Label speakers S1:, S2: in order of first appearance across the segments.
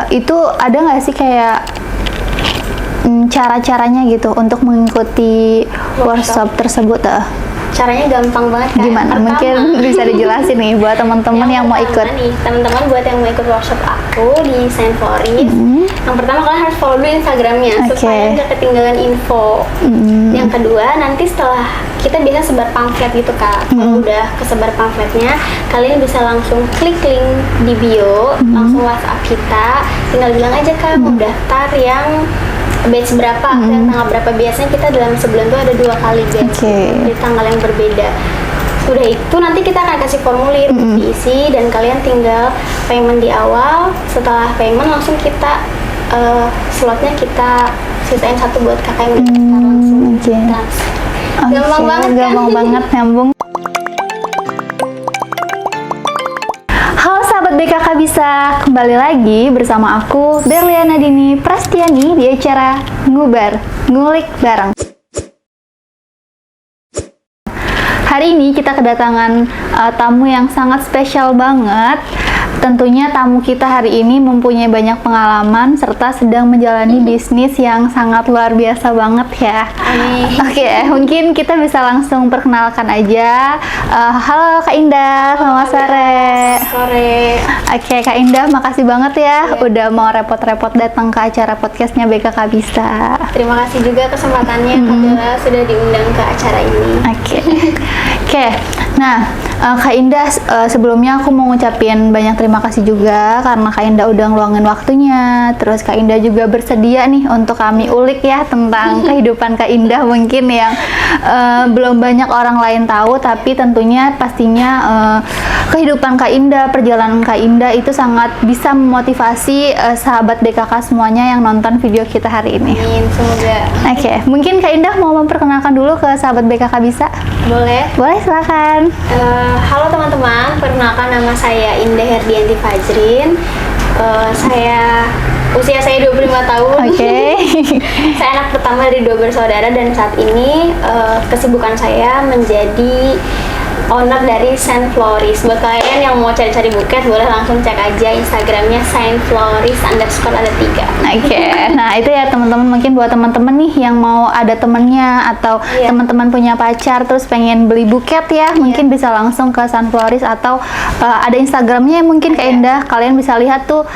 S1: itu ada nggak sih kayak cara-caranya gitu untuk mengikuti workshop tersebut?
S2: Caranya gampang banget kan?
S1: Gimana?
S2: Pertama,
S1: Mungkin bisa dijelasin nih buat teman-teman yang mau ikut.
S2: nih, teman-teman buat yang mau ikut workshop aku di Saint Floris, yang pertama kalian harus follow dulu Instagramnya supaya nggak ketinggalan info. Yang kedua, nanti setelah kita biasa sebar pamflet gitu kak, kalau udah kesebar pamfletnya, kalian bisa langsung klik link di bio, langsung WhatsApp kita, tinggal bilang aja kak mau daftar yang batch berapa, yang tanggal berapa. Biasanya kita dalam sebulan tuh ada 2 kali batch di tanggal yang berbeda. Udah itu nanti kita akan kasih formulir diisi dan kalian tinggal payment di awal. Setelah payment langsung kita slotnya kita sisain 1 buat kakak yang daftar langsung. Gampang banget kan?
S1: Gampang banget, nyambung. BKK bisa kembali lagi bersama aku Berliana Dini Prastiani di acara Ngubar Ngulik Bareng. Hari ini kita kedatangan tamu yang sangat spesial banget. Tentunya tamu kita hari ini mempunyai banyak pengalaman serta sedang menjalani bisnis yang sangat luar biasa banget ya. Oke, mungkin kita bisa langsung perkenalkan aja. Halo Kak Indah, selamat sore.
S2: Sore.
S1: Oke, Kak Indah, makasih banget ya udah mau repot-repot datang ke acara podcastnya BKK Bisa.
S2: Terima kasih juga kesempatannya Kak sudah diundang ke acara ini.
S1: Oke. Nah, Kak Indah, sebelumnya aku mau ngucapin banyak terima kasih juga karena Kak Indah udah ngeluangin waktunya. Terus Kak Indah juga bersedia nih untuk kami ulik ya tentang kehidupan Kak Indah mungkin yang belum banyak orang lain tahu, tapi tentunya pastinya kehidupan Kak Indah, perjalanan Kak Indah itu sangat bisa memotivasi sahabat BKK semuanya yang nonton video kita hari ini.
S2: Amin, semoga.
S1: Oke, mungkin Kak Indah mau memperkenalkan dulu ke sahabat BKK Bisa?
S2: Boleh.
S1: Boleh, silakan.
S2: Halo teman-teman, perkenalkan nama saya Indah Herdianti Fajrin. Usia saya 25 tahun. Saya anak pertama dari 2 bersaudara dan saat ini kesibukan saya menjadi owner dari Saint Floris. Buat kalian yang mau cari-cari buket, boleh langsung cek aja Instagramnya Saint Floris _ ada 3.
S1: Nah itu ya teman-teman, mungkin buat teman-teman nih yang mau ada temennya atau teman-teman punya pacar terus pengen beli buket ya, mungkin bisa langsung ke Saint Floris atau ada Instagramnya mungkin Kak Indah. Kalian bisa lihat tuh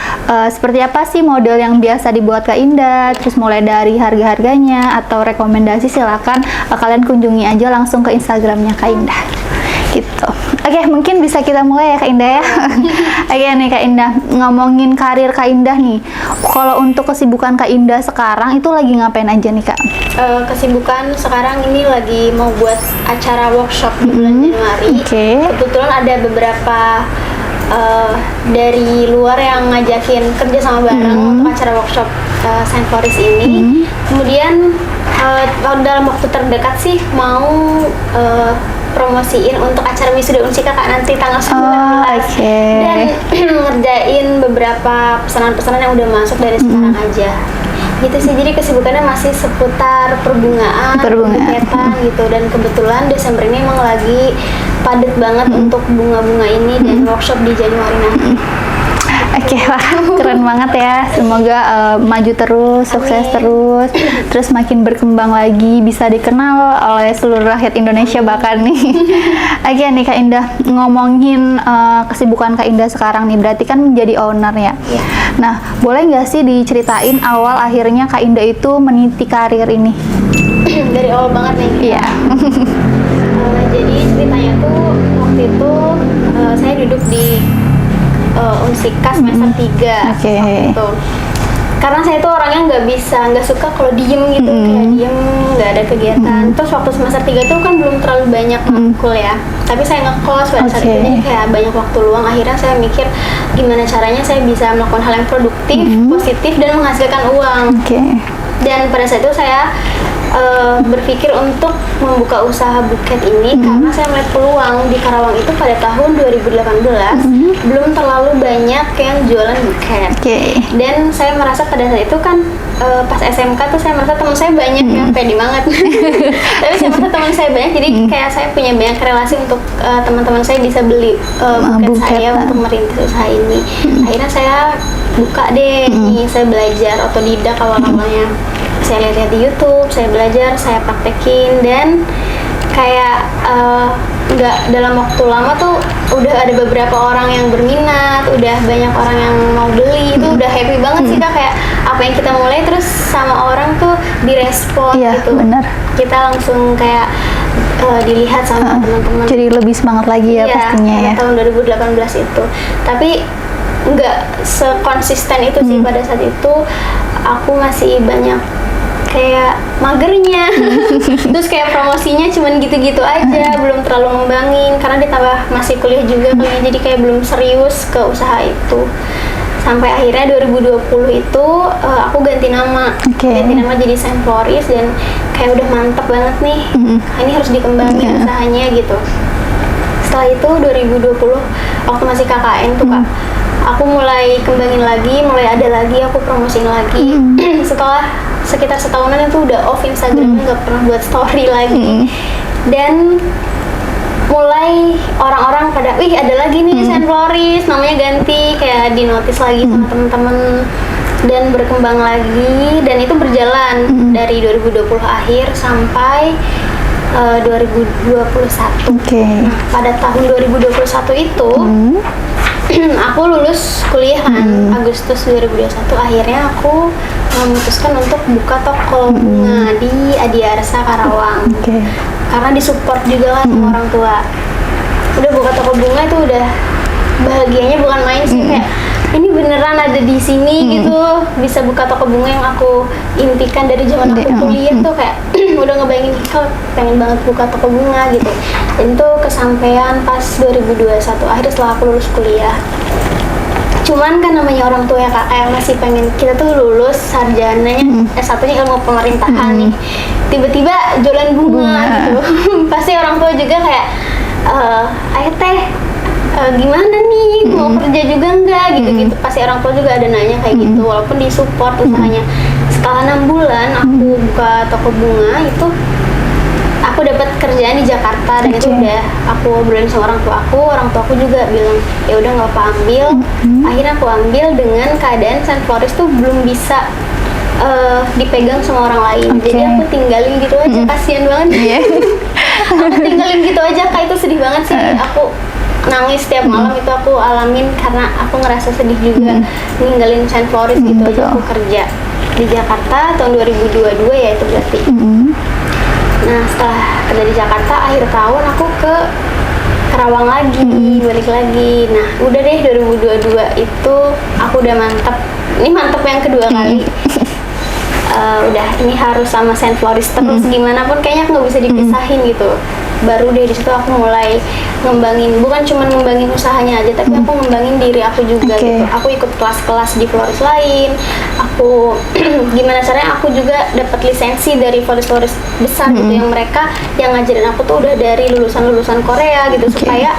S1: seperti apa sih model yang biasa dibuat Kak Indah, terus mulai dari harga-harganya atau rekomendasi silakan kalian kunjungi aja langsung ke Instagramnya Kak Indah. Gitu. Oke, mungkin bisa kita mulai ya Kak Indah ya. Oke nih Kak Indah, ngomongin karir Kak Indah nih. Kalau untuk kesibukan Kak Indah sekarang itu lagi ngapain aja nih Kak?
S2: Kesibukan sekarang ini lagi mau buat acara workshop di bulan Januari. Kebetulan ada beberapa dari luar yang ngajakin kerja sama bareng untuk acara workshop Saint Floris ini. Kemudian dalam waktu terdekat sih mau promosiin untuk acara wisuda Unsika Kak nanti tanggal 19 dan ngerjain beberapa pesanan-pesanan yang udah masuk dari sekarang aja gitu sih. Jadi kesibukannya masih seputar perbungaan, buketan gitu, dan kebetulan Desember ini emang lagi padat banget untuk bunga-bunga ini dan workshop di Januari nanti.
S1: Wah, keren banget ya. Semoga maju terus, sukses terus makin berkembang lagi, bisa dikenal oleh seluruh rakyat Indonesia bahkan nih. Nih Kak Indah, ngomongin kesibukan Kak Indah sekarang nih, berarti kan menjadi owner ya. Nah, boleh nggak sih diceritain awal akhirnya Kak Indah itu meniti karir ini?
S2: Dari awal banget nih. Jadi ceritanya tuh waktu itu saya duduk di Unsika semester 3 gitu. Karena saya tuh orangnya nggak suka kalau diem gitu, kayak diem, nggak ada kegiatan. Terus waktu semester 3 tuh kan belum terlalu banyak matkul ya, tapi saya ngekos pada saat itu, jadi kayak banyak waktu luang. Akhirnya saya mikir gimana caranya saya bisa melakukan hal yang produktif, positif, dan menghasilkan uang. Dan pada saat itu saya berpikir untuk membuka usaha buket ini karena saya melihat peluang di Karawang itu pada tahun 2018 belum terlalu banyak yang jualan buket. Dan saya merasa pada saat itu kan pas SMK tuh saya merasa teman saya banyak yang pede banget. Tapi saya merasa teman saya banyak, jadi kayak saya punya banyak relasi untuk teman-teman saya bisa beli buket saya untuk merintis usaha ini. Akhirnya saya buka deh, nih saya belajar otodidak awal-awalnya. Saya lihat di YouTube, saya belajar, saya praktekin, dan kayak nggak dalam waktu lama tuh udah ada beberapa orang yang berminat, udah banyak orang yang mau beli, itu udah happy banget sih Kak, kayak apa yang kita mulai terus sama orang tuh direspon gitu.
S1: Benar.
S2: Kita langsung kayak dilihat sama teman-teman.
S1: Jadi lebih semangat lagi ya pastinya ya.
S2: Tahun 2018 itu. Tapi nggak sekonsisten itu sih pada saat itu. Aku masih banyak kayak magernya, terus kayak promosinya cuman gitu-gitu aja, belum terlalu ngembangin karena ditambah masih kuliah juga kali, jadi kayak belum serius ke usaha itu. Sampai akhirnya 2020 itu aku ganti nama jadi Saint Floris, dan kayak udah mantep banget nih, ini harus dikembangin usahanya gitu. Setelah itu 2020 waktu masih KKN tuh Kak, aku mulai kembangin lagi, mulai ada lagi, aku promosiin lagi. Setelah sekitar setahunan itu udah off Instagramnya, nggak pernah buat story lagi. Dan mulai orang-orang pada, wih ada lagi nih Saint Floris, namanya ganti, kayak di notice lagi sama temen-temen, dan berkembang lagi, dan itu berjalan dari 2020 akhir sampai 2021. Nah, pada tahun 2021 itu aku lulus kuliah kan, Agustus 2021. Akhirnya aku memutuskan untuk buka toko bunga di Adiarsa Karawang. Karena disupport juga kan sama orang tua. Udah buka toko bunga itu udah bahagianya bukan main sih, kayak ini beneran ada di sini gitu, bisa buka toko bunga yang aku impikan dari zaman aku kuliah tuh, kayak udah ngebayangin kalau pengen banget buka toko bunga gitu. Dan itu kesampaian pas 2021 akhir setelah aku lulus kuliah. Cuman kan namanya orang tua ya Kak, kayak masih pengen kita tuh lulus sarjananya S1-nya ilmu pemerintahan nih, tiba-tiba jualan bunga gitu. Pasti orang tua juga kayak ayo teh gimana nih, mau kerja juga enggak gitu-gitu. Pasti orang tua juga ada nanya kayak gitu, walaupun disupport usahanya. Setelah 6 bulan aku buka toko bunga itu, aku dapat kerjaan di Jakarta, dan itu udah aku obrolin sama orang tuaku juga bilang ya udah nggak apa ambil. Akhirnya aku ambil dengan keadaan Saint Floris tuh belum bisa dipegang sama orang lain, jadi aku tinggalin gitu aja. Kasian banget. Aku tinggalin gitu aja Kak, itu sedih banget sih. Aku nangis setiap malam itu aku alamin, karena aku ngerasa sedih juga ninggalin Saint Floris gitu aja. Aku kerja di Jakarta tahun 2022 ya itu berarti. Nah setelah kerja di Jakarta, akhir tahun aku ke Karawang lagi, balik lagi. Nah udah deh 2022 itu aku udah mantep. Ini mantep yang kedua kali. Udah ini harus sama Saint Floris terus, gimana pun kayaknya aku nggak bisa dipisahin gitu. Baru deh di situ aku mulai ngembangin, bukan cuma ngembangin usahanya aja, tapi aku ngembangin diri aku juga gitu. Aku ikut kelas-kelas di Floris lain. Aku gimana caranya aku juga dapat lisensi dari Floris-Floris besar gitu, yang mereka yang ngajarin aku tuh udah dari lulusan-lulusan Korea gitu, supaya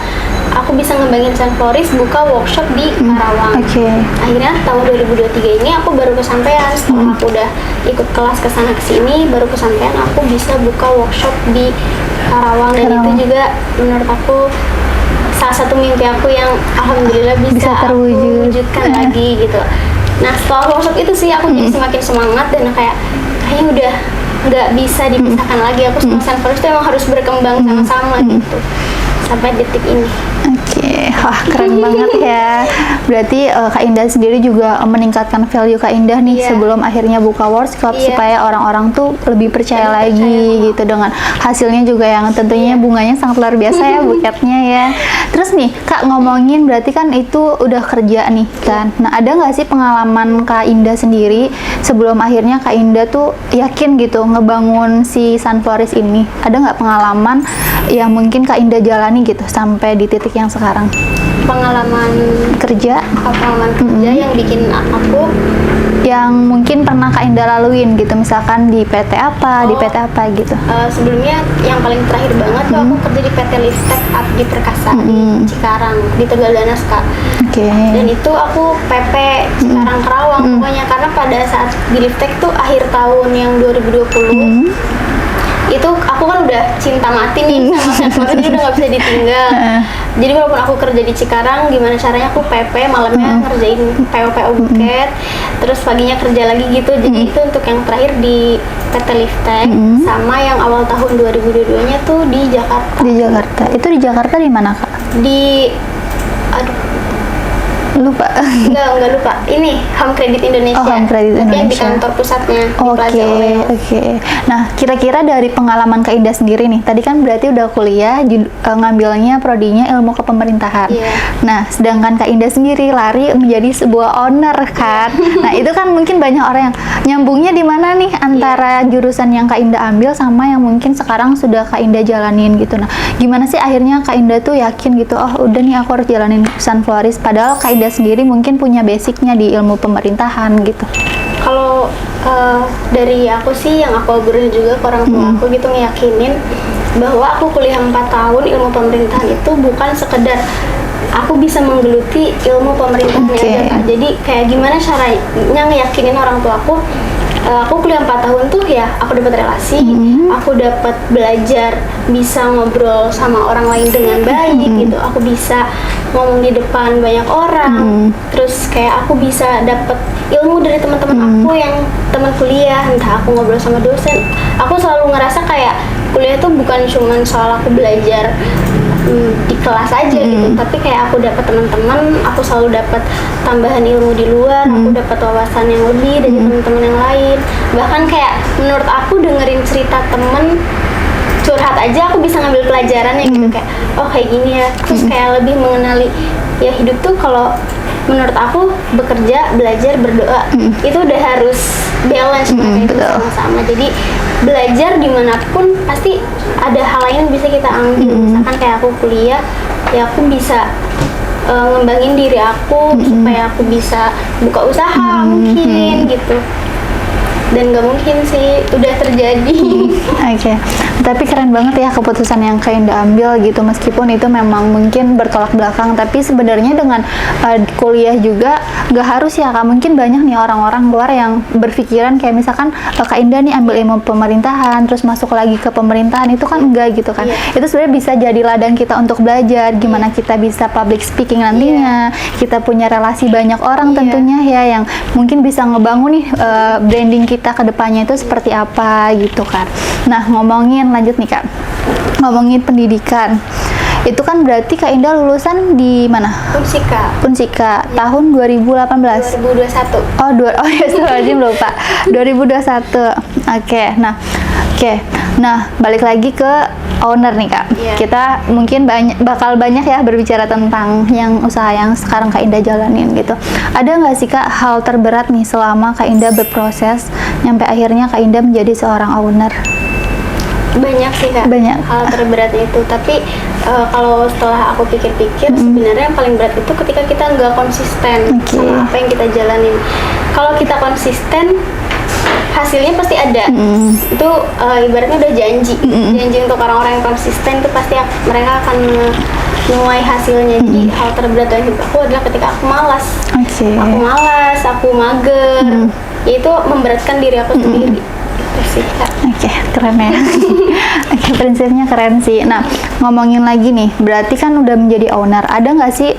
S2: aku bisa ngembangin Saint Floris buka workshop di Karawang. Akhirnya tahun 2023 ini aku baru kesampaian, setelah aku udah ikut kelas kesana kesini, baru kesampaian aku bisa buka workshop di Karawang. Dan itu juga menurut aku salah satu mimpi aku yang alhamdulillah bisa aku wujudkan lagi gitu. Nah setelah workshop itu sih aku jadi semakin semangat, dan kayaknya udah nggak bisa dipisahkan lagi. Aku sama Saint Floris itu emang harus berkembang sama-sama gitu sampai detik ini.
S1: Wah keren banget ya. Berarti Kak Indah sendiri juga meningkatkan value Kak Indah nih sebelum akhirnya buka workshop, supaya orang-orang tuh lebih percaya lagi gitu dengan hasilnya juga yang tentunya bunganya sangat luar biasa ya buketnya ya. Terus nih Kak, ngomongin berarti kan itu udah kerja nih kan. Nah ada nggak sih pengalaman Kak Indah sendiri sebelum akhirnya Kak Indah tuh yakin gitu ngebangun si Sunfloris ini? Ada nggak pengalaman yang mungkin Kak Indah jalani gitu sampai di titik yang sekarang?
S2: Pengalaman
S1: Kerja
S2: yang bikin aku
S1: yang mungkin pernah Kak Indah laluin gitu, misalkan di PT apa, di PT apa gitu.
S2: sebelumnya yang paling terakhir banget tuh aku kerja di PT Liftek Abdi Perkasa di Cikarang, di Tegal Danas, Kak.
S1: Oke.
S2: Dan itu aku PP Cikarang Kerawang pokoknya, karena pada saat di Liftek tuh akhir tahun yang 2020 itu aku kan udah cinta mati nih sama Sunfloris, jadi udah nggak bisa ditinggal. Jadi walaupun aku kerja di Cikarang, gimana caranya aku PP, malamnya ngerjain PO buket, terus paginya kerja lagi gitu. Jadi itu untuk yang terakhir di PT Liftek, sama yang awal tahun 2022-nya tuh di Jakarta.
S1: Di Jakarta. Itu di Jakarta di mana, Kak?
S2: Aduh,
S1: Lupa.
S2: enggak lupa. Ini Home Credit Indonesia.
S1: Oh, Home Credit
S2: Tapi yang di
S1: Indonesia.
S2: kantor pusatnya di
S1: Oke,
S2: Plaza Oleo.
S1: oke. Nah, kira-kira dari pengalaman Kak Indah sendiri nih, tadi kan berarti udah kuliah, ngambilnya prodinya ilmu kepemerintahan.
S2: Iya.
S1: Nah, sedangkan Kak Indah sendiri lari menjadi sebuah owner kan. Nah, itu kan mungkin banyak orang yang nyambungnya di mana nih antara jurusan yang Kak Indah ambil sama yang mungkin sekarang sudah Kak Indah jalanin gitu. Nah, gimana sih akhirnya Kak Indah tuh yakin gitu, oh udah nih aku harus jalanin Sunfloris, padahal Kak Indah sendiri mungkin punya basicnya di ilmu pemerintahan gitu.
S2: Kalau dari aku sih, yang aku obrolin juga ke orang tua aku gitu, ngeyakinin bahwa aku kuliah 4 tahun ilmu pemerintahan itu bukan sekedar aku bisa menggeluti ilmu pemerintahannya aja, Kak. Jadi kayak gimana caranya ngeyakinin orang tua aku kuliah 4 tahun tuh ya aku dapat relasi, aku dapat belajar bisa ngobrol sama orang lain dengan baik gitu, aku bisa ngomong di depan banyak orang, terus kayak aku bisa dapat ilmu dari teman-teman aku yang teman kuliah, entah aku ngobrol sama dosen. Aku selalu ngerasa kayak kuliah tuh bukan cuman soal aku belajar di kelas aja gitu, tapi kayak aku dapat teman-teman, aku selalu dapat tambahan ilmu di luar, aku dapat wawasan yang lebih dari teman-teman yang lain. Bahkan kayak menurut aku dengerin cerita temen curhat aja aku bisa ngambil pelajarannya gitu, kayak oh kayak gini ya, terus kayak lebih mengenali ya hidup tuh. Kalau menurut aku bekerja, belajar, berdoa itu udah harus balance, mereka itu sama-sama. Jadi belajar dimanapun pasti ada hal lain yang bisa kita ambil. Misalkan kayak aku kuliah, ya aku bisa ngembangin diri aku supaya aku bisa buka usaha mungkin gitu. Dan gak mungkin sih udah terjadi.
S1: Oke. Tapi keren banget ya keputusan yang Kak Indah ambil gitu, meskipun itu memang mungkin bertolak belakang, tapi sebenarnya dengan kuliah juga gak harus ya Kak. Mungkin banyak nih orang-orang luar yang berpikiran kayak misalkan Kak Indah nih ambil ilmu pemerintahan terus masuk lagi ke pemerintahan, itu kan enggak gitu kan. Itu sebenarnya bisa jadi ladang kita untuk belajar gimana kita bisa public speaking nantinya, kita punya relasi banyak orang tentunya ya, yang mungkin bisa ngebangun nih branding kita ke depannya itu seperti apa gitu kan. Nah, lanjut nih Kak, ngomongin pendidikan, itu kan berarti Kak Indah lulusan di mana? Unsika tahun 2018.
S2: 2021.
S1: Oh ya, sorry lupa. 2021. Oke. Nah, balik lagi ke owner nih Kak. Kita mungkin bakal banyak ya berbicara tentang yang usaha yang sekarang Kak Indah jalanin gitu. Ada nggak sih Kak hal terberat nih selama Kak Indah berproses nyampe akhirnya Kak Indah menjadi seorang owner?
S2: Banyak sih Kak, hal terberatnya itu. Tapi kalau setelah aku pikir-pikir, sebenarnya yang paling berat itu ketika kita nggak konsisten sama apa yang kita jalanin. Kalau kita konsisten, hasilnya pasti ada. Itu ibaratnya udah janji untuk orang-orang yang konsisten itu pasti mereka akan menuai hasilnya. Jadi hal terberat dalam hidup aku adalah ketika aku malas. Aku mager, itu memberatkan diri aku sendiri.
S1: Oke, keren ya. Oke, prinsipnya keren sih. Nah, ngomongin lagi nih, berarti kan udah menjadi owner. Ada nggak sih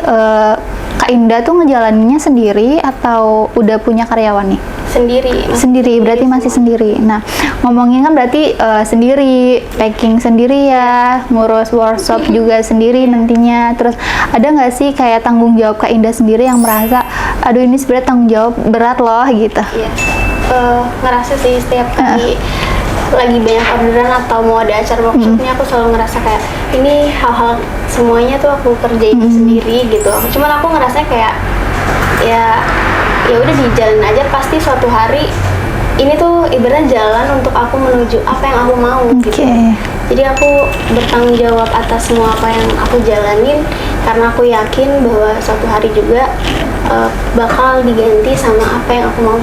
S1: Kak Indah tuh ngejalaninnya sendiri atau udah punya karyawan nih? Sendiri, berarti masih sendiri. Nah, ngomongin kan berarti sendiri, packing sendiri ya, ngurus workshop juga sendiri nantinya. Terus ada nggak sih kayak tanggung jawab Kak Indah sendiri yang merasa, aduh ini sebenarnya tanggung jawab berat loh gitu?
S2: Iya. Ngerasa sih setiap kali lagi banyak orderan atau mau ada acara workshopnya, aku selalu ngerasa kayak ini hal-hal semuanya tuh aku kerjain sendiri gitu. Cuman aku ngerasa kayak ya udah dijalanin aja, pasti suatu hari ini tuh ibaratnya jalan untuk aku menuju apa yang aku mau gitu. Jadi aku bertanggung jawab atas semua apa yang aku jalanin karena aku yakin bahwa suatu hari juga bakal diganti sama apa yang aku mau.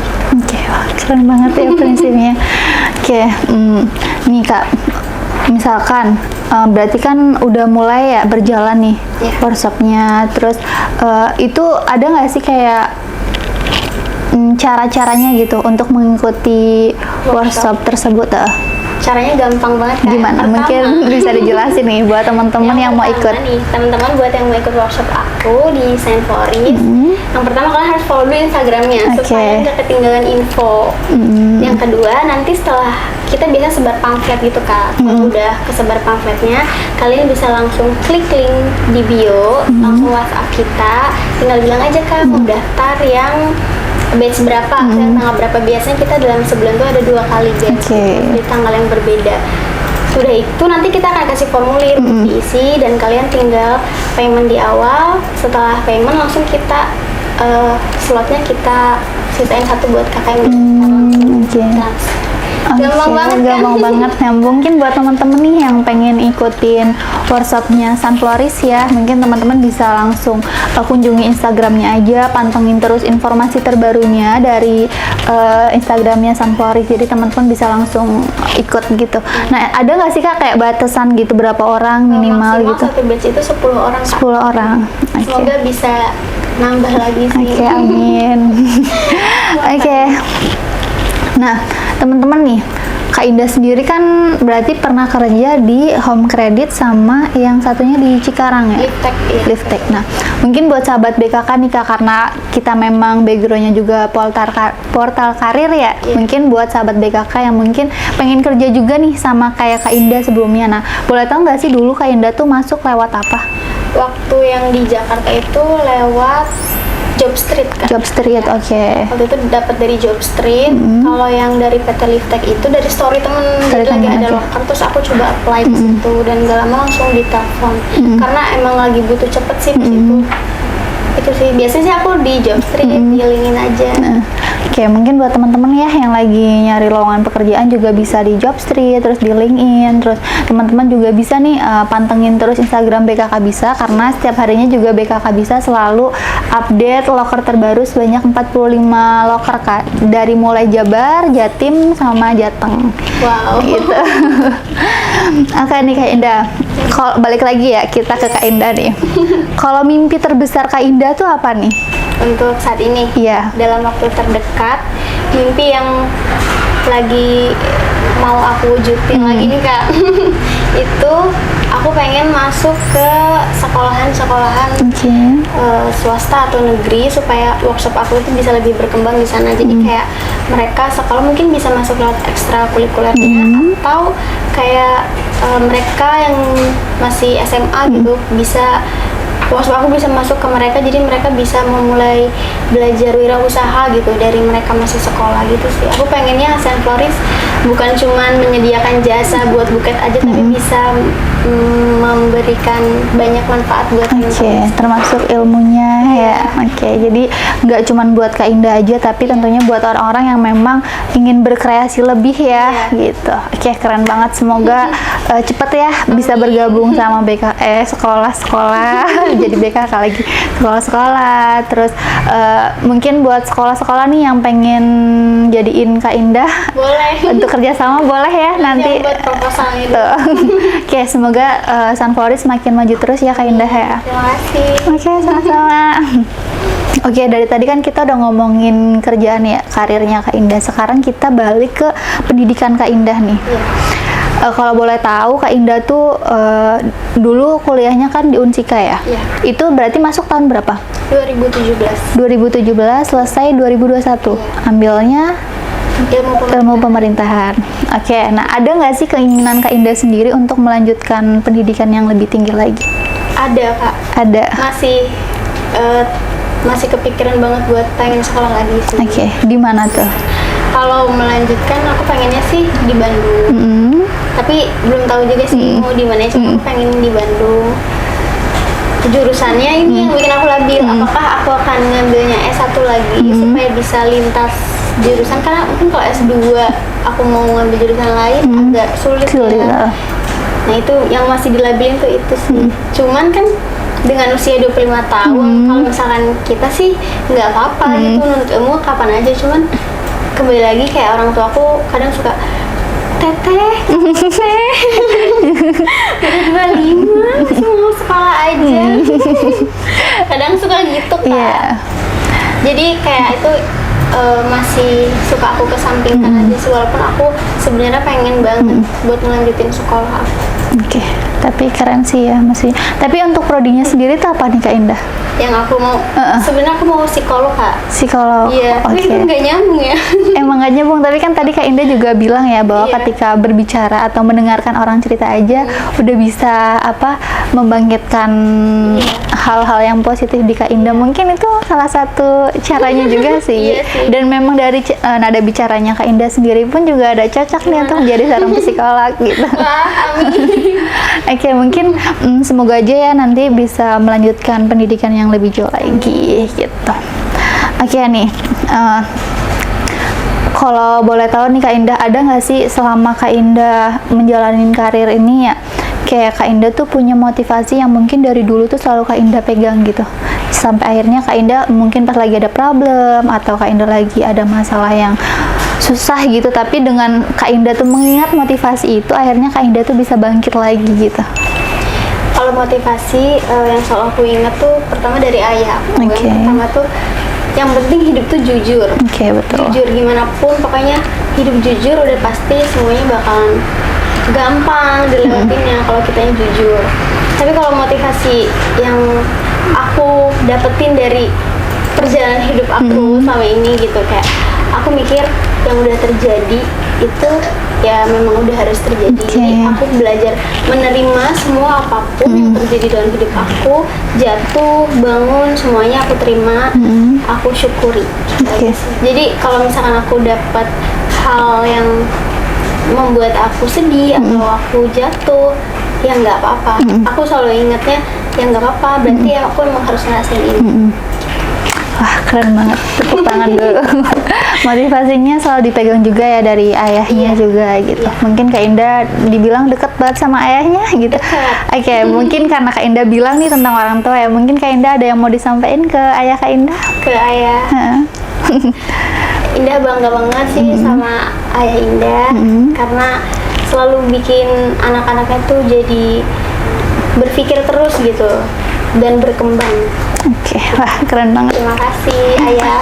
S1: Wah, keren banget ya prinsipnya. Nih Kak, misalkan berarti kan udah mulai ya berjalan nih workshopnya, terus itu ada nggak sih kayak cara-caranya gitu untuk mengikuti workshop tersebut?
S2: Caranya gampang banget kan?
S1: Gimana? Mungkin bisa dijelasin nih buat teman-teman yang mau ikut.
S2: Teman-teman buat yang mau ikut workshop aku di Saint Floris, yang pertama kalian harus follow dulu Instagramnya supaya nggak ketinggalan info. Yang kedua, nanti setelah kita biasa sebar pamflet gitu Kak, kalau udah kesebar pamfletnya, kalian bisa langsung klik link di bio, langsung WhatsApp kita, tinggal bilang aja Kak mau daftar yang batch berapa, tanggal berapa. Biasanya kita dalam sebulan tuh ada 2 kali batch di tanggal yang berbeda. Sudah itu nanti kita akan kasih formulir diisi dan kalian tinggal payment di awal. Setelah payment langsung kita slotnya kita sisain 1 buat kakak yang gampang banget kan?
S1: Gampang banget. Nah, mungkin buat teman-teman nih yang pengen ikutin workshopnya Saint Floris ya, mungkin teman-teman bisa langsung kunjungi Instagramnya aja, pantengin terus informasi terbarunya dari Instagramnya Saint Floris, jadi teman-teman bisa langsung ikut gitu. Nah, ada nggak sih Kak kayak batasan gitu berapa orang minimal gitu?
S2: Satu batch itu 10 orang Kak.
S1: 10 orang.
S2: Semoga bisa nambah lagi sih.
S1: Amin. Nah, teman-teman nih, Kak Indah sendiri kan berarti pernah kerja di Home Credit sama yang satunya di Cikarang ya? Liftek. Nah, mungkin buat sahabat BKK nih Kak, karena kita memang backgroundnya juga portal karir ya, mungkin buat sahabat BKK yang mungkin pengen kerja juga nih sama kayak Kak Indah sebelumnya. Nah, boleh tahu nggak sih dulu Kak Indah tuh masuk lewat apa?
S2: Waktu yang di Jakarta itu lewat Jobstreet kan?
S1: Jobstreet,
S2: Waktu itu dapat dari Jobstreet. Kalau yang dari PT Liftek itu dari story temen, jadi lagi ada loker, terus aku coba apply di situ dan gak lama langsung ditelepon. Karena emang lagi butuh cepet sih di situ. Itu sih biasanya sih aku di Jobstreet ngilingin aja.
S1: Mungkin buat teman-teman ya yang lagi nyari lowongan pekerjaan juga bisa di Jobstreet, terus di LinkedIn, terus teman-teman juga bisa nih pantengin terus Instagram BKK Bisa, karena setiap harinya juga BKK Bisa selalu update loker terbaru sebanyak 45 loker Kak, dari mulai Jabar, Jatim, sama Jateng.
S2: Wow.
S1: Gitu. Oke nih Kak Indah, kalau balik lagi ya kita ke Kak Indah nih. Kalau mimpi terbesar Kak Indah tuh apa nih?
S2: Untuk saat ini, dalam waktu terdekat, mimpi yang lagi mau aku wujudin lagi nih Kak, itu aku pengen masuk ke sekolahan-sekolahan swasta atau negeri supaya workshop aku itu bisa lebih berkembang di sana. Jadi kayak mereka sekolah mungkin bisa masuk lewat ekstrakurikulernya, atau kayak mereka yang masih SMA gitu bisa workshop aku bisa masuk ke mereka, jadi mereka bisa memulai belajar wirausaha gitu dari mereka masih sekolah gitu sih. Aku pengennya Saint Floris bukan cuman menyediakan jasa buat buket aja, tapi bisa memberikan banyak manfaat buat
S1: termasuk ilmunya ya. Jadi nggak cuman buat Kak Indah aja, tapi tentunya buat orang-orang yang memang ingin berkreasi lebih ya gitu. Keren banget, semoga cepet ya bisa bergabung sama sekolah-sekolah jadi BKK lagi, sekolah-sekolah. Terus mungkin buat sekolah-sekolah nih yang pengen jadiin Kak Indah untuk kerjasama boleh ya nanti
S2: buat proposal itu.
S1: Semoga Saint Floris makin maju terus ya Kak Indah ya.
S2: Terima kasih.
S1: Sama-sama. Dari tadi kan kita udah ngomongin kerjaan ya, karirnya Kak Indah. Sekarang kita balik ke pendidikan Kak Indah nih. Kalau boleh tahu Kak Indah tuh dulu kuliahnya kan di Unsika ya? Itu berarti masuk tahun berapa?
S2: 2017.
S1: 2017 selesai 2021. Ambilnya ilmu pemerintahan. Nah ada nggak sih keinginan Kak Indah sendiri untuk melanjutkan pendidikan yang lebih tinggi lagi?
S2: Ada Kak.
S1: Ada.
S2: Masih kepikiran banget buat pengen sekolah lagi sih.
S1: Di mana tuh?
S2: Kalau melanjutkan aku pengennya sih di Bandung. Tapi belum tahu juga sih mau di mana. Aku pengen di Bandung. Jurusannya ini yang bikin aku labil. Apakah aku akan ngambilnya S1 lagi supaya bisa lintas jurusan, karena mungkin kalau S2 aku mau ngambil jurusan lain agak sulit ya. Nah itu yang masih dilabilin tuh itu sih. Cuman kan dengan usia 25 tahun, kalau misalkan kita sih nggak apa-apa gitu, menuntut ilmu kapan aja. Cuman kembali lagi kayak orang tua aku kadang suka, teteh udah 25 masih mau sekolah aja. Kadang suka gitu kan. Jadi kayak itu masih suka aku kesampingkan aja sih, walaupun aku sebenarnya pengen banget buat ngelanjutin sekolah.
S1: Oke, tapi keren sih ya masih. Tapi untuk prodinya sendiri tuh apa nih Kak Indah?
S2: Yang aku mau, sebenarnya aku mau psikolog Kak.
S1: Psikolog.
S2: Iya, tapi itu nggak nyambung ya.
S1: Emang nggak nyambung, tapi kan tadi Kak Indah juga bilang ya bahwa ketika berbicara atau mendengarkan orang cerita aja udah bisa membangkitkan hal-hal yang positif di Kak Indah. Mungkin itu salah satu caranya juga sih. Dan memang dari nada bicaranya Kak Indah sendiri pun juga ada cocok nih untuk menjadi seorang psikolog gitu.
S2: Wah, amin.
S1: Oke, mungkin semoga aja ya nanti bisa melanjutkan pendidikan yang lebih jauh lagi gitu. Oke nih, kalau boleh tahu nih Kak Indah, ada nggak sih selama Kak Indah menjalani karir ini ya, kayak Kak Indah tuh punya motivasi yang mungkin dari dulu tuh selalu Kak Indah pegang gitu, sampai akhirnya Kak Indah mungkin pas lagi ada problem atau Kak Indah lagi ada masalah yang susah gitu, tapi dengan Kak Indah tuh mengingat motivasi itu, akhirnya Kak Indah tuh bisa bangkit lagi gitu.
S2: Kalau motivasi yang selalu aku ingat tuh pertama dari ayah aku. Yang pertama tuh yang penting hidup tuh jujur.
S1: Betul.
S2: Jujur gimana pun, pokoknya hidup jujur udah pasti semuanya bakalan gampang dilewatinnya kalau kitanya jujur. Tapi kalau motivasi yang aku dapetin dari perjalanan hidup aku selama ini gitu, kayak aku mikir yang udah terjadi itu ya memang udah harus terjadi. Jadi aku belajar menerima semua apapun yang terjadi dalam hidup aku, jatuh, bangun, semuanya aku terima, aku syukuri. Jadi kalau misalkan aku dapat hal yang membuat aku sedih atau aku jatuh, ya nggak apa-apa. Aku selalu ingatnya ya nggak apa-apa, berarti ya aku emang harus ngerasain ini.
S1: Wah, keren banget, tepuk tangan dulu. Motivasinya selalu dipegang juga ya dari ayahnya juga gitu. Mungkin Kak Indah dibilang deket banget sama ayahnya gitu. Oke, mungkin karena Kak Indah bilang nih tentang orang tua ya, mungkin Kak Indah ada yang mau disampaikan ke ayah Kak Indah?
S2: Ke ayah. Indah bangga banget sih sama ayah Indah, karena selalu bikin anak-anaknya tuh jadi berpikir terus gitu dan berkembang.
S1: Oke, wah keren banget.
S2: Terima kasih ayah.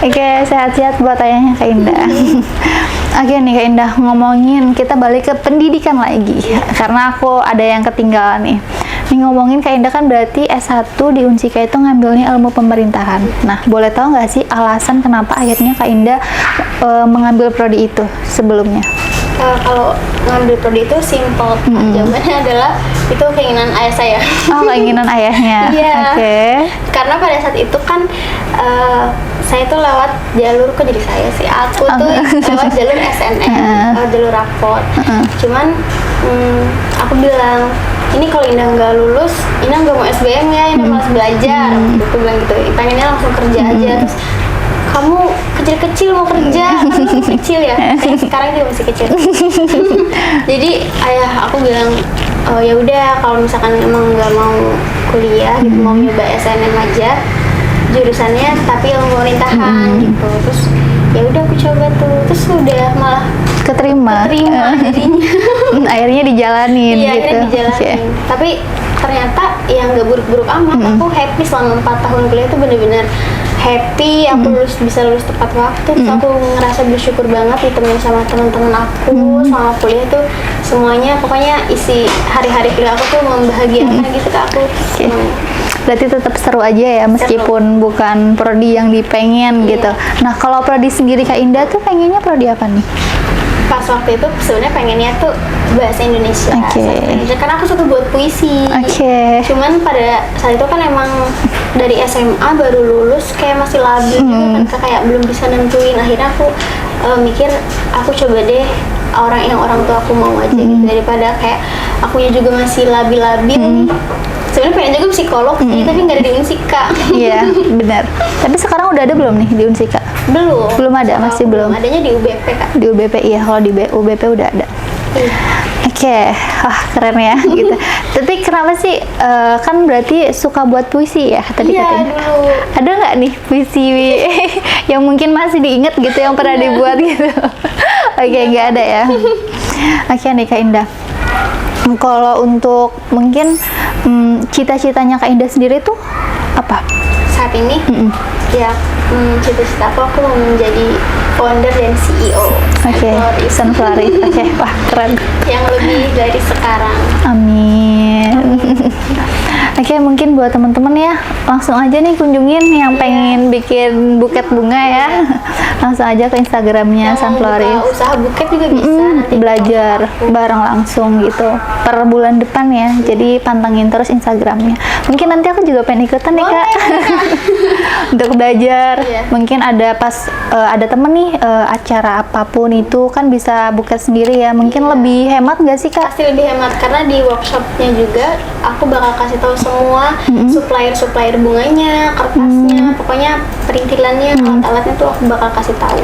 S1: Oke, sehat-sehat buat ayahnya Kak Indah. Oke nih Kak Indah, ngomongin, kita balik ke pendidikan lagi, karena aku ada yang ketinggalan nih. Nih ngomongin Kak Indah kan berarti S1 di Unsika itu ngambilnya ilmu pemerintahan. Nah, boleh tahu nggak sih alasan kenapa akhirnya Kak Indah mengambil prodi itu sebelumnya?
S2: Kalau ngambil prodi itu simple, jawabannya adalah itu keinginan ayah saya.
S1: Oh, keinginan ayahnya.
S2: Iya.
S1: Oke.
S2: Karena pada saat itu kan saya tuh lewat jalur, kok jadi saya sih, aku tuh lewat jalur SNM, jalur rapot. Cuman aku bilang, ini kalau Indah nggak lulus, Indah nggak mau SBM ya, Indah malas belajar. Aku bilang gitu, pengennya langsung kerja aja. Terus kamu kecil-kecil mau kerja, kan lu kecil ya, sekarang juga masih kecil. Jadi ayah aku bilang, oh ya udah kalau misalkan emang nggak mau kuliah gitu, mau nyoba SNM aja jurusannya tapi ilmu pemerintahan gitu. Terus ya udah aku coba tuh, terus udah malah
S1: keterima
S2: jadinya.
S1: Akhirnya dijalanin
S2: Iya,
S1: gitu.
S2: akhirnya dijalanin. Tapi ternyata ya nggak buruk-buruk amat. Aku happy selama 4 tahun kuliah tuh bener-bener happy. Aku bisa lulus tepat waktu. Terus aku ngerasa bersyukur banget ditemenin sama teman-teman aku selama kuliah tuh, semuanya pokoknya isi hari-hari kuliah aku tuh membahagiakan gitu ke aku.
S1: Berarti tetap seru aja ya meskipun bukan prodi yang dipengen gitu. Nah, kalau prodi sendiri Kak Indah tuh pengennya prodi apa nih?
S2: Pas waktu itu sebenarnya pengennya tuh bahasa Indonesia. Karena aku suka buat puisi. Cuman pada saat itu kan emang dari SMA baru lulus, kayak masih labil juga kan, kayak belum bisa nentuin. Akhirnya aku mikir aku coba deh orang tua aku mau aja gitu, daripada kayak akunya juga masih labil-labil. Sebenarnya pengen juga psikolog sih, tapi nggak ada di Unsika.
S1: Iya, benar. Tapi sekarang udah ada belum nih di Unsika?
S2: Belum
S1: ada, masih belum.
S2: Adanya di UBP Kak.
S1: Di UBP iya, kalau di UBP udah ada.
S2: Iya.
S1: Oke, keren ya gitu. Tapi kenapa sih kan berarti suka buat puisi ya tadi
S2: Iya,
S1: katanya?
S2: dulu.
S1: Ada nggak nih puisi yang mungkin masih diingat gitu yang pernah dibuat gitu? Oke, nggak ada ya. Oke nih Kak Indah. Kalau untuk mungkin cita-citanya Kak Indah sendiri tuh apa?
S2: Saat ini ya cita-cita aku mau menjadi founder dan CEO
S1: Oke, Sunfloris. Oke, wah keren.
S2: yang lebih dari sekarang.
S1: Amin. Oke, mungkin buat teman-teman ya, langsung aja nih kunjungin yang pengen bikin buket bunga ya. Langsung aja ke Instagramnya
S2: Yang mau
S1: Sunfloris.
S2: buka usaha buket juga bisa nanti
S1: Belajar
S2: aku.
S1: bareng langsung gitu per bulan depan ya. Jadi pantengin terus Instagramnya. Mungkin nanti aku juga pengen ikutan nih Kak. Untuk belajar.
S2: Iya.
S1: Mungkin ada pas ada temen nih acara apapun itu kan bisa buket sendiri ya. Mungkin lebih hemat nggak sih Kak?
S2: Pasti lebih hemat karena di workshopnya juga aku bakal kasih tahu semua supplier bunganya, kertasnya, pokoknya perintilannya, alat-alatnya tuh aku bakal kasih tahu.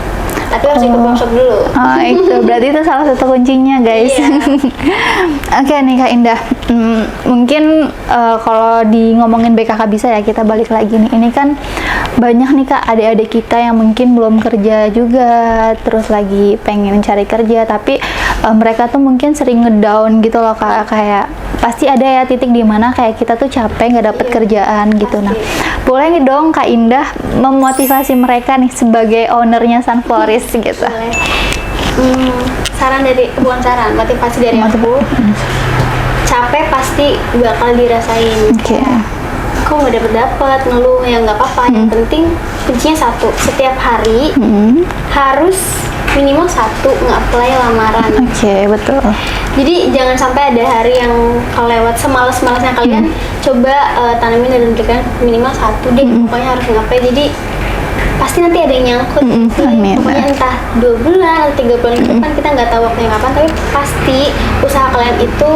S2: Tapi harus ikut workshop dulu.
S1: Oh itu berarti itu salah satu kuncinya guys.
S2: Iya.
S1: Oke nih Kak Indah, mungkin kalau di ngomongin BKK bisa ya kita balik lagi nih. Ini kan banyak nih Kak adik-adik kita yang mungkin belum kerja juga, terus lagi pengen cari kerja, tapi mereka tuh mungkin sering ngedown gitu loh Kak. Kayak pasti ada ya titik di mana kayak kita tuh capek nggak dapet kerjaan gitu. Nah, boleh nih dong Kak Indah memotivasi mereka nih sebagai ownernya Sunfloris gitu.
S2: Boleh. Bukan saran, motivasi dari aku. Capek pasti bakal dirasain.
S1: Oke.
S2: Kok nggak dapet ngeluh ya nggak apa-apa. Yang penting kuncinya satu, setiap hari harus minimal satu nge-apply lamaran.
S1: Oke, betul.
S2: Jadi jangan sampai ada hari yang kelewat semalas-malasnya kalian. Coba tanamin dan berikan minimal satu deh. Pokoknya harus ngapain. Jadi pasti nanti ada yang nyangkut.
S1: Amin.
S2: Pokoknya entah 2 bulan atau 3 bulan ke depan kita nggak tahu waktunya kapan. Tapi pasti usaha kalian itu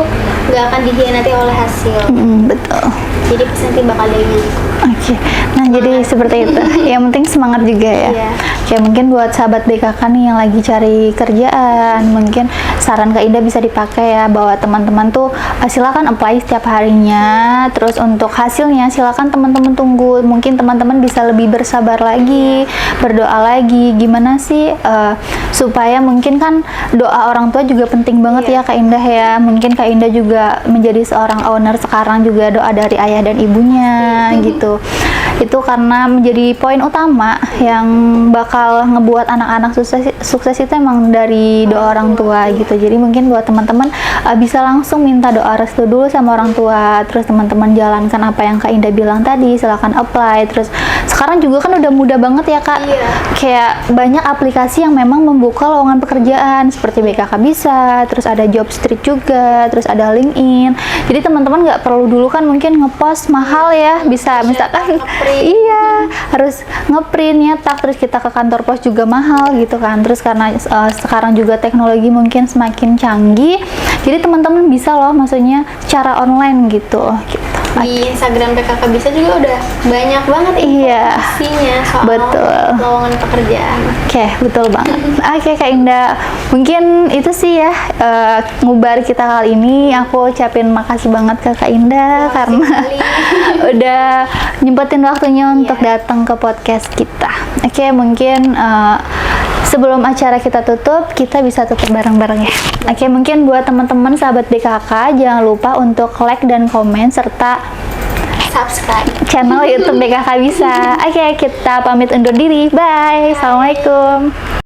S2: nggak akan dihianati oleh hasil.
S1: Betul.
S2: Jadi pasti nanti bakal ada yang nyangkut.
S1: Oke, nah jadi seperti itu. Yang penting semangat juga ya.
S2: Iya.
S1: Oke, mungkin buat sahabat BKK nih yang lagi cari kerjaan, mungkin saran Kak Indah bisa dipakai ya, bahwa teman-teman tuh silakan apply setiap harinya. Terus untuk hasilnya silakan teman-teman tunggu. Mungkin teman-teman bisa lebih bersabar lagi, berdoa lagi. Gimana sih supaya mungkin kan doa orang tua juga penting banget ya Kak Indah ya. Mungkin Kak Indah juga menjadi seorang owner sekarang juga doa dari ayah dan ibunya gitu. Itu karena menjadi poin utama yang bakal ngebuat anak-anak sukses itu emang dari doa orang tua gitu. Jadi mungkin buat teman-teman bisa langsung minta doa restu dulu sama orang tua. Terus teman-teman jalankan apa yang Kak Indah bilang tadi, silakan apply. Terus sekarang juga kan udah mudah banget ya Kak.
S2: Iya.
S1: Kayak banyak aplikasi yang memang membuka lowongan pekerjaan seperti BKK bisa, terus ada Jobstreet juga, terus ada LinkedIn. Jadi teman-teman nggak perlu dulu kan mungkin ngepost mahal ya, bisa misalkan iya harus ngeprint nyetak, terus kita ke kantor pos juga mahal gitu kan. Terus karena sekarang juga teknologi mungkin semakin canggih, jadi teman-teman bisa loh maksudnya secara online gitu.
S2: Di Instagram PKK bisa juga udah banyak banget informasinya soal lowongan pekerjaan.
S1: Oke, betul banget. Oke Kak Indah, mungkin itu sih ya ngubar kita kali ini. Aku ucapin makasih banget ke Kak Indah karena udah nyempetin waktunya untuk datang ke podcast kita. Oke, mungkin sebelum acara kita tutup, kita bisa tutup bareng-bareng ya. Oke, mungkin buat teman-teman sahabat BKK, jangan lupa untuk like dan komen serta
S2: subscribe
S1: channel YouTube BKK bisa. Oke, kita pamit undur diri. Bye. Assalamualaikum.